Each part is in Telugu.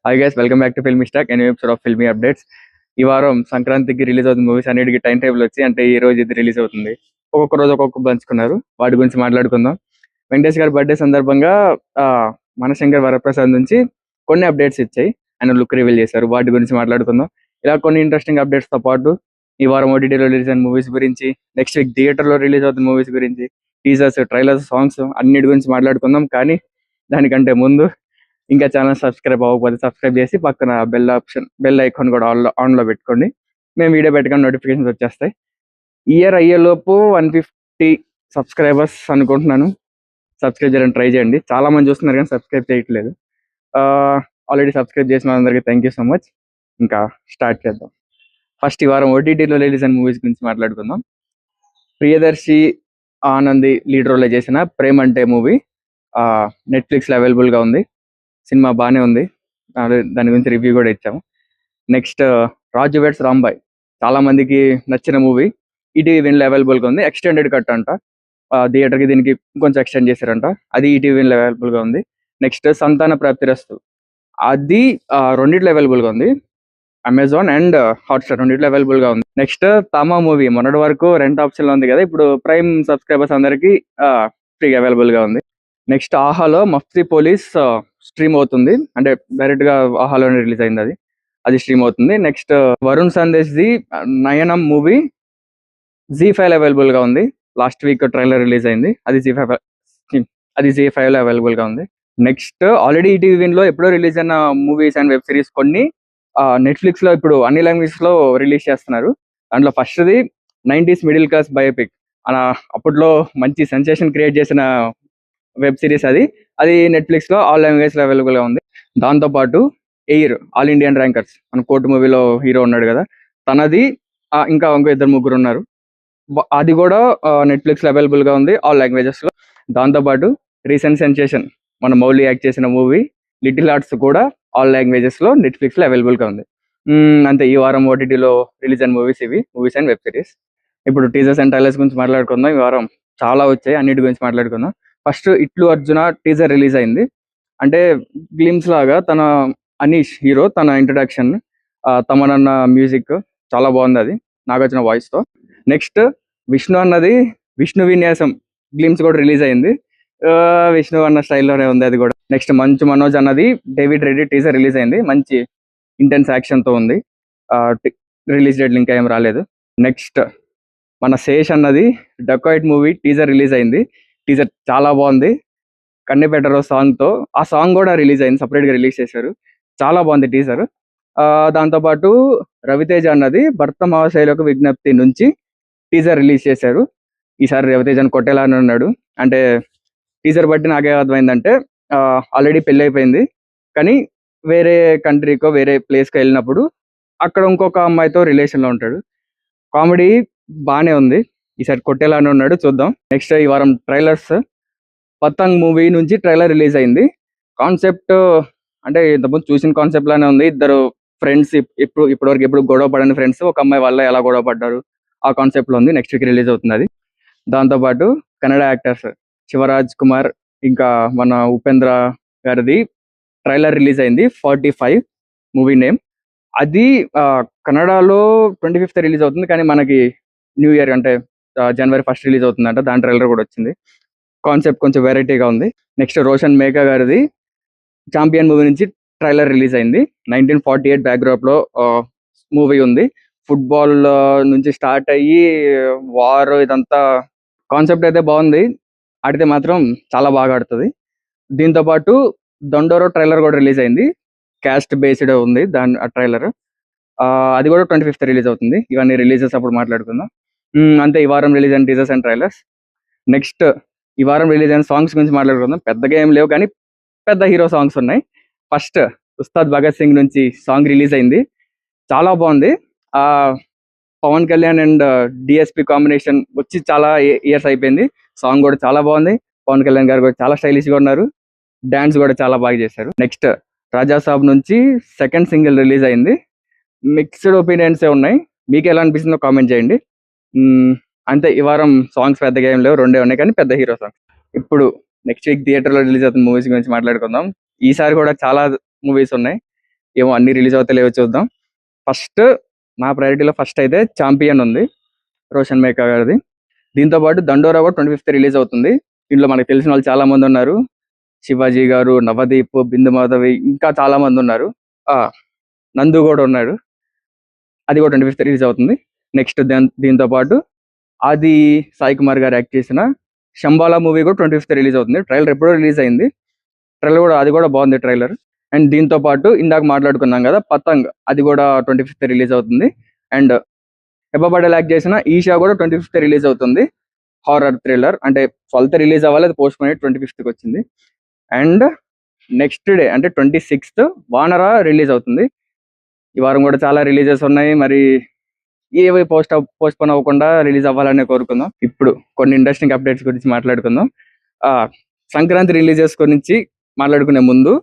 Hi guys, welcome back to filmy stock and episode of filmy updates. ఈ వారం సంక్రాంతికి రిలీజ్ అవుతుంది మూవీస్ అన్నిటికీ టైం టేబుల్ వచ్చి, అంటే ఈ రోజు ఇది రిలీజ్ అవుతుంది. ఒక్కొక్క రోజు ఒక్కొక్క పంచుకున్నారు. వాటి గురించి మాట్లాడుకుందాం. వెంకటేష్ గారి బర్త్డే సందర్భంగా ఆ, మనశంకర్ వరప్రసాద్ నుంచి కొన్ని అప్డేట్స్ ఇచ్చాయి. ఆయన లుక్ రివీల్ చేశారు. వాటి గురించి మాట్లాడుకుందాం. ఇలా కొన్ని ఇంట్రెస్టింగ్ అప్డేట్స్ తో పాటు ఈ వారం ఓటీటీలో రిలీజ్ అయిన మూవీస్ గురించి, నెక్స్ట్ వీక్ థియేటర్ లో రిలీజ్ అవుతున్న మూవీస్ గురించి, టీజర్స్, ట్రైలర్స్, సాంగ్స్ అన్నిటి గురించి మాట్లాడుకుందాం. కానీ దానికంటే ముందు ఇంకా ఛానల్ సబ్స్క్రైబ్ అవ్వకపోతే సబ్స్క్రైబ్ చేసి పక్కన బెల్ ఐకాన్ కూడా ఆన్ లో పెట్టుకోండి. మేము వీడియో పెట్టగానే నోటిఫికేషన్స్ వచ్చేస్తాయి. ఇయర్ అయ్యేలోపు 150 సబ్స్క్రైబర్స్ అనుకుంటున్నాను. సబ్స్క్రైబ్ చేయడానికి ట్రై చేయండి. చాలా మంది చూస్తున్నారు కానీ సబ్స్క్రైబ్ చేయట్లేదు. ఆల్రెడీ సబ్స్క్రైబ్ చేసిన అందరికీ థ్యాంక్ యూ సో మచ్. ఇంకా స్టార్ట్ చేద్దాం. ఫస్ట్ ఈ వారం ఓటీటీలో రిలీజ్ అయిన మూవీస్ గురించి మాట్లాడుకుందాం. ప్రియదర్శి ఆనంది లీడ్ రోల్ చేసిన ప్రేమ్ అంటే మూవీ నెట్ఫ్లిక్స్ లో అవైలబుల్ గా ఉంది. సినిమా బాగానే ఉంది. దాని గురించి రివ్యూ కూడా ఇచ్చాము. నెక్స్ట్ రాజు వెడ్స్ రాంబాయ్, చాలా మందికి నచ్చిన మూవీ. ఈటీవీ విన్ లో అవైలబుల్ గా ఉంది. ఎక్స్టెండెడ్ కట్ అంట. థియేటర్ కి దీనికి కొంచెం ఎక్స్టెండ్ చేశారంట. అది ఈటీవీ విన్ లో అవైలబుల్ గా ఉంది. నెక్స్ట్ సంతాన ప్రాప్తిరస్తు, అది రెండిట్లో అవైలబుల్ గా ఉంది. అమెజాన్ అండ్ హాట్స్టార్ రెండిట్లో అవైలబుల్ గా ఉంది. నెక్స్ట్ తామా మూవీ మొన్నటి వరకు రెంట్ ఆప్షన్ లో ఉంది కదా, ఇప్పుడు ప్రైమ్ సబ్స్క్రైబర్స్ అందరికి ఫ్రీగా అవైలబుల్ గా ఉంది. నెక్స్ట్ ఆహాలో మఫ్తీ పోలీస్ స్ట్రీమ్ అవుతుంది. అంటే డైరెక్ట్ గా ఆహాలోనే రిలీజ్ అయింది. అది స్ట్రీమ్ అవుతుంది. Next Varun Sandesh the Nayanam movie Z5 available గా ఉంది. లాస్ట్ వీక్ ట్రైలర్ రిలీజ్ అయింది. అది Z5 లో అవైలబుల్ గా ఉంది. నెక్స్ట్ ఆల్రెడీ ఈటీవీ విన్ లో ఎప్పుడో రిలీజ్ అయిన మూవీస్ అండ్ వెబ్ సిరీస్ కొన్ని నెట్ఫ్లిక్స్ లో ఇప్పుడు అన్ని లాంగ్వేజెస్ లో రిలీజ్ చేస్తున్నారు. దాంట్లో ఫస్ట్ది 90s మిడిల్ క్లాస్ బయోపిక్. అప్పట్లో మంచి సెన్సేషన్ క్రియేట్ చేసిన వెబ్ సిరీస్ అది నెట్ఫ్లిక్స్ లో ఆల్ లాంగ్వేజ్ లో అవైలబుల్ గా ఉంది. దాంతో పాటు ఎయిర్ ఆల్ ఇండియన్ ర్యాంకర్స్, మన కోర్టు మూవీలో హీరో ఉన్నాడు కదా, తనది ఇంకా ఇద్దరు ముగ్గురు ఉన్నారు. అది కూడా నెట్ఫ్లిక్స్ లో అవైలబుల్ గా ఉంది ఆల్ లాంగ్వేజెస్ లో. దాంతో పాటు రీసెంట్ సెన్సేషన్ మన మౌలి యాక్ట్ చేసిన మూవీ లిటిల్ ఆర్ట్స్ కూడా ఆల్ లాంగ్వేజెస్ లో నెట్ఫ్లిక్స్ లో అవైలబుల్ గా ఉంది. అంతే ఈ వారం ఓటీటీలో రిలీజ్ అయిన మూవీస్ అండ్ వెబ్ సిరీస్. ఇప్పుడు టీజర్స్ అండ్ ట్రైలర్స్ గురించి మాట్లాడుకుందాం. ఈ వారం చాలా వచ్చాయి, అన్నిటి గురించి మాట్లాడుకుందాం. ఫస్ట్ ఇట్లు అర్జున టీజర్ రిలీజ్ అయింది. అంటే గ్లిమ్స్ లాగా తన అనీష్ హీరో తన ఇంట్రడక్షన్, తమనన్న మ్యూజిక్ చాలా బాగుంది. అది నాగార్జున వాయిస్ తో. నెక్స్ట్ విష్ణు అన్నది విష్ణు విన్యాసం గ్లిమ్స్ కూడా రిలీజ్ అయింది. విష్ణు అన్న స్టైల్లోనే ఉంది అది కూడా. నెక్స్ట్ మంచు మనోజ్ అన్నది డేవిడ్ రెడ్డి టీజర్ రిలీజ్ అయింది. మంచి ఇంటెన్స్ యాక్షన్ తో ఉంది. రిలీజ్ డేట్ ఇంకా ఏం రాలేదు. నెక్స్ట్ మన శేష్ అన్నది డకాయిట్ మూవీ టీజర్ రిలీజ్ అయింది. టీజర్ చాలా బాగుంది. కన్నెపెట్టరో సాంగ్ తో. ఆ సాంగ్ కూడా రిలీజ్ అయింది, సపరేట్ గా రిలీజ్ చేశారు. చాలా బాగుంది టీజర్. దాంతో పాటు రవితేజ అన్నది భర్త మహాశైలకు విజ్ఞప్తి నుంచి టీజర్ రిలీజ్ చేశారు. ఈసారి రవితేజని కొట్టేలానే ఉన్నాడు. అంటే టీజర్ బట్టి నాకే అర్థమైందంటే ఆల్రెడీ పెళ్లి అయిపోయింది, కానీ వేరే కంట్రీకో వేరే ప్లేస్కో వెళ్ళినప్పుడు అక్కడ ఇంకొక అమ్మాయితో రిలేషన్ లో ఉంటాడు. కామెడీ బానే ఉంది. ఈసారి కొట్టేలానే ఉన్నాడు, చూద్దాం. నెక్స్ట్ ఈ వారం ట్రైలర్స్. పతంగ్ మూవీ నుంచి ట్రైలర్ రిలీజ్ అయింది. కాన్సెప్ట్ అంటే ఇంతకుముందు చూసిన కాన్సెప్ట్ లానే ఉంది. ఇద్దరు ఫ్రెండ్స్, ఇప్పటివరకు ఎప్పుడు గొడవ పడని ఫ్రెండ్స్ ఒక అమ్మాయి వల్ల ఎలా గొడవ పడ్డారు, ఆ కాన్సెప్ట్ లో ఉంది. నెక్స్ట్ వీక్ రిలీజ్ అవుతుంది అది. దాంతో పాటు కన్నడ యాక్టర్స్ శివరాజ్ కుమార్ ఇంకా మన ఉపేంద్ర గారిది ట్రైలర్ రిలీజ్ అయింది. 45 మూవీ నేమ్. అది కన్నడలో 25th రిలీజ్ అవుతుంది, కానీ మనకి న్యూ ఇయర్ అంటే జనవరి 1st రిలీజ్ అవుతుందంట. దాని ట్రైలర్ కూడా వచ్చింది. కాన్సెప్ట్ కొంచెం వెరైటీగా ఉంది. నెక్స్ట్ రోషన్ మేకా గారిది చాంపియన్ మూవీ నుంచి ట్రైలర్ రిలీజ్ అయింది. 1948 బ్యాక్డ్రాప్ లో మూవీ ఉంది. ఫుట్బాల్ నుంచి స్టార్ట్ అయ్యి వార్, ఇదంతా కాన్సెప్ట్ అయితే బాగుంది. ఆడితే మాత్రం చాలా బాగా ఆడుతుంది. దీంతో పాటు దొండోరో ట్రైలర్ కూడా రిలీజ్ అయింది. క్యాస్ట్ బేస్డ్ ఉంది దాని ట్రైలర్. అది కూడా 25th రిలీజ్ అవుతుంది. ఇవన్నీ రిలీజెస్ అప్పుడు మాట్లాడుకుందాం. అంతే ఈ వారం రిలీజ్ అయిన టీజర్స్ అండ్ ట్రైలర్స్. నెక్స్ట్ ఈ వారం రిలీజ్ అయిన సాంగ్స్ గురించి మాట్లాడుకుందాం. పెద్దగా ఏం లేవు, కానీ పెద్ద హీరో సాంగ్స్ ఉన్నాయి. ఫస్ట్ ఉస్తాద్ భగత్ సింగ్ నుంచి సాంగ్ రిలీజ్ అయింది. చాలా బాగుంది. Pawan Kalyan and DSP combination వచ్చి చాలా ఇయర్స్ అయిపోయింది. సాంగ్ కూడా చాలా బాగుంది. పవన్ కళ్యాణ్ గారు కూడా చాలా స్టైలిష్ గా ఉన్నారు. డాన్స్ కూడా చాలా బాగా చేశారు. నెక్స్ట్ రాజా సాబ్ నుంచి సెకండ్ సింగిల్ రిలీజ్ అయింది. మిక్స్డ్ ఒపీనియన్స్ ఉన్నాయి. మీకు ఎలా అనిపిస్తుందో కామెంట్ చేయండి. అంతే ఈ వారం సాంగ్స్ పెద్దగా ఏం లేవు, రెండే ఉన్నాయి, కానీ పెద్ద హీరో సాంగ్స్. ఇప్పుడు నెక్స్ట్ వీక్ థియేటర్ లో రిలీజ్ అవుతున్న మూవీస్ గురించి మాట్లాడుకుందాం. ఈసారి కూడా చాలా మూవీస్ ఉన్నాయి. ఏమో అన్ని రిలీజ్ అవుతలేవో చూద్దాం. ఫస్ట్ నా ప్రయారిటీలో ఫస్ట్ అయితే ఛాంపియన్ ఉంది, రోషన్ మేకా గారిది. దీంతో పాటు దండోరా కూడా 25th రిలీజ్ అవుతుంది. దీంట్లో మనకు తెలిసిన వాళ్ళు చాలా మంది ఉన్నారు. శివాజీ గారు, నవదీప్, బిందు మాధవి, ఇంకా చాలా మంది ఉన్నారు. నందు కూడా ఉన్నాడు. అది కూడా 25th రిలీజ్ అవుతుంది. నెక్స్ట్ దీంతో పాటు ఆది సాయి కుమార్ గారు యాక్ట్ చేసిన శంబాలా మూవీ కూడా 25th రిలీజ్ అవుతుంది. ట్రైలర్ ఎప్పుడో రిలీజ్ అయింది. ట్రైలర్ కూడా అది కూడా బాగుంది ట్రైలర్. అండ్ దీంతో పాటు ఇందాక మాట్లాడుకున్నాం కదా పతంగ్, అది కూడా 25th రిలీజ్ అవుతుంది. అండ్ హెబ్బా పటేల్ యాక్ట్ చేసిన ఈషా కూడా 25th రిలీజ్ అవుతుంది. హారర్ థ్రిల్లర్, అంటే 12th రిలీజ్ అవ్వాలి, అది పోస్ట్ పోయి 25th వచ్చింది. అండ్ నెక్స్ట్ డే అంటే 26th వానరా రిలీజ్ అవుతుంది. ఈ వారం కూడా చాలా రిలీజెస్ ఉన్నాయి. మరి ఏవి పోస్ట్ పోన్ అవ్వకుండా రిలీజ్ అవ్వాలని కోరుకుందాం. ఇప్పుడు కొన్ని ఇంట్రెస్టింగ్ అప్డేట్స్ గురించి మాట్లాడుకుందాం. సంక్రాంతి రిలీజెస్ గురించి మాట్లాడుకునే ముందు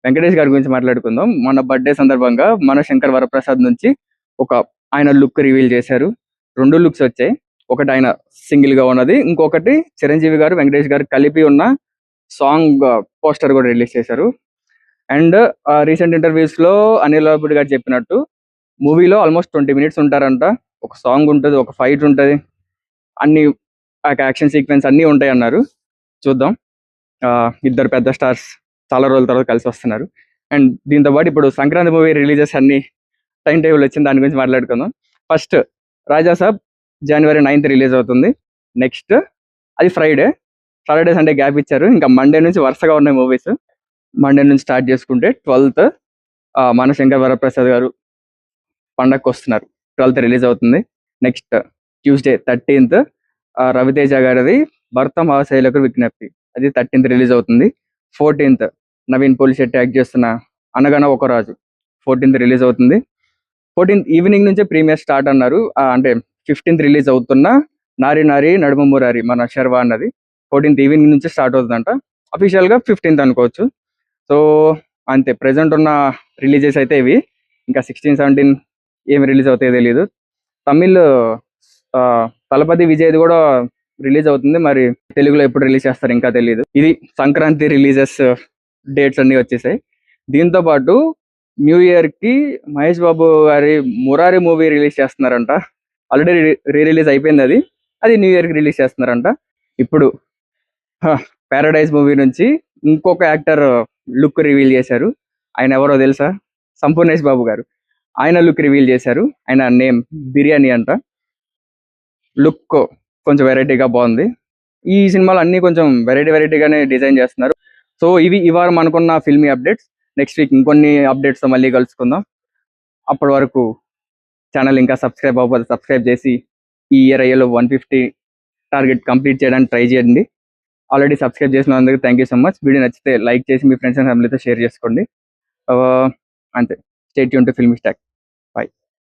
వెంకటేష్ గారి గురించి మాట్లాడుకుందాం. మన బర్త్డే సందర్భంగా మన శంకర్ వరప్రసాద్ నుంచి ఒక ఆయన లుక్ రివీల్ చేశారు. 2 లుక్స్ వచ్చాయి. ఒకటి ఆయన సింగిల్ గా ఉన్నది, ఇంకొకటి చిరంజీవి గారు వెంకటేష్ గారు కలిపి ఉన్న సాంగ్ పోస్టర్ కూడా రిలీజ్ చేశారు. అండ్ రీసెంట్ ఇంటర్వ్యూస్ లో అనిల్ రావిపూడి గారు చెప్పినట్టు మూవీలో ఆల్మోస్ట్ 20 minutes ఉంటారంట. ఒక సాంగ్ ఉంటుంది, ఒక ఫైట్ ఉంటుంది, అన్ని యాక్షన్ సీక్వెన్స్ అన్ని ఉంటాయి అన్నారు. చూద్దాం. ఇద్దరు పెద్ద స్టార్స్ చాలా రోజుల తర్వాత కలిసి వస్తున్నారు. అండ్ దీంతో పాటు ఇప్పుడు సంక్రాంతి మూవీ రిలీజెస్ అన్ని టైం టేబుల్ వచ్చింది, దాని గురించి మాట్లాడుకుందాం. ఫస్ట్ రాజా సాబ్ January 9th రిలీజ్ అవుతుంది. నెక్స్ట్ అది ఫ్రైడే, సాటర్డే సండే గ్యాప్ ఇచ్చారు. ఇంకా మండే నుంచి వరుసగా ఉన్నాయి మూవీస్. మండే నుంచి స్టార్ట్ చేసుకుంటే 12th మన శంకర్ వరప్రసాద్ గారు పండగకు వస్తున్నారు, 12th రిలీజ్ అవుతుంది. నెక్స్ట్ ట్యూస్డే 13th రవితేజ గారిది భర్త మహాశైలకు విజ్ఞప్తి, అది 13th రిలీజ్ అవుతుంది. 14th నవీన్ పోలిశెట్టి యాక్ట్ చేస్తున్న అనగన ఒక రాజు 14th రిలీజ్ అవుతుంది. 14th ఈవినింగ్ నుంచే ప్రీమియర్ స్టార్ట్ అన్నారు. అంటే 15th రిలీజ్ అవుతున్న నారి నారి నడుమ మురారి మన శర్వా అన్నది 14th ఈవినింగ్ నుంచి స్టార్ట్ అవుతుందంట. అఫీషియల్ గా 15th అనుకోవచ్చు. సో అంతే, ప్రెసెంట్ ఉన్న రిలీజెస్ అయితే ఇవి. ఇంకా 16, 17 ఏమి రిలీజ్ అవుతాయో తెలియదు. తమిళ్ తలపతి విజయ్ది కూడా రిలీజ్ అవుతుంది, మరి తెలుగులో ఎప్పుడు రిలీజ్ చేస్తారు ఇంకా తెలియదు. ఇది సంక్రాంతి రిలీజెస్ డేట్స్ అన్ని వచ్చేసాయి. దీంతో పాటు న్యూ ఇయర్ కి మహేష్ బాబు గారి మురారి మూవీ రిలీజ్ చేస్తున్నారంట. ఆల్రెడీ రీ రిలీజ్ అయిపోయింది, అది న్యూ ఇయర్ కి రిలీజ్ చేస్తున్నారంట. ఇప్పుడు పారడైజ్ మూవీ నుంచి ఇంకొక యాక్టర్ లుక్ రివీల్ చేశారు. ఆయన ఎవరో తెలుసా? సంపూర్ణేష్ బాబు గారు. ఆయన లుక్ రివీల్ చేశారు. ఆయన నేమ్ బిర్యానీ అంట. లుక్ కొంచెం వెరైటీగా బాగుంది. ఈ సినిమాలు అన్ని కొంచెం వెరైటీగానే డిజైన్ చేస్తున్నారు. సో ఇవి ఈ వారం అనుకున్న ఫిల్మీ అప్డేట్స్. నెక్స్ట్ వీక్ ఇంకొన్ని అప్డేట్స్ తో మళ్ళీ కలుసుకుందాం. అప్పటి వరకు ఛానల్ ఇంకా సబ్స్క్రైబ్ అవ్వకపోతే సబ్స్క్రైబ్ చేసి ఈ ఇయర్ అయ్యేలో 150 టార్గెట్ కంప్లీట్ చేయడానికి ట్రై చేయండి. ఆల్రెడీ సబ్స్క్రైబ్ చేసినందుకు thank you so much. Video నచ్చితే లైక్ చేసి మీ ఫ్రెండ్స్ అండ్ ఫ్యామిలీతో షేర్ చేసుకోండి. అంతే. Stay tune to filmy stock.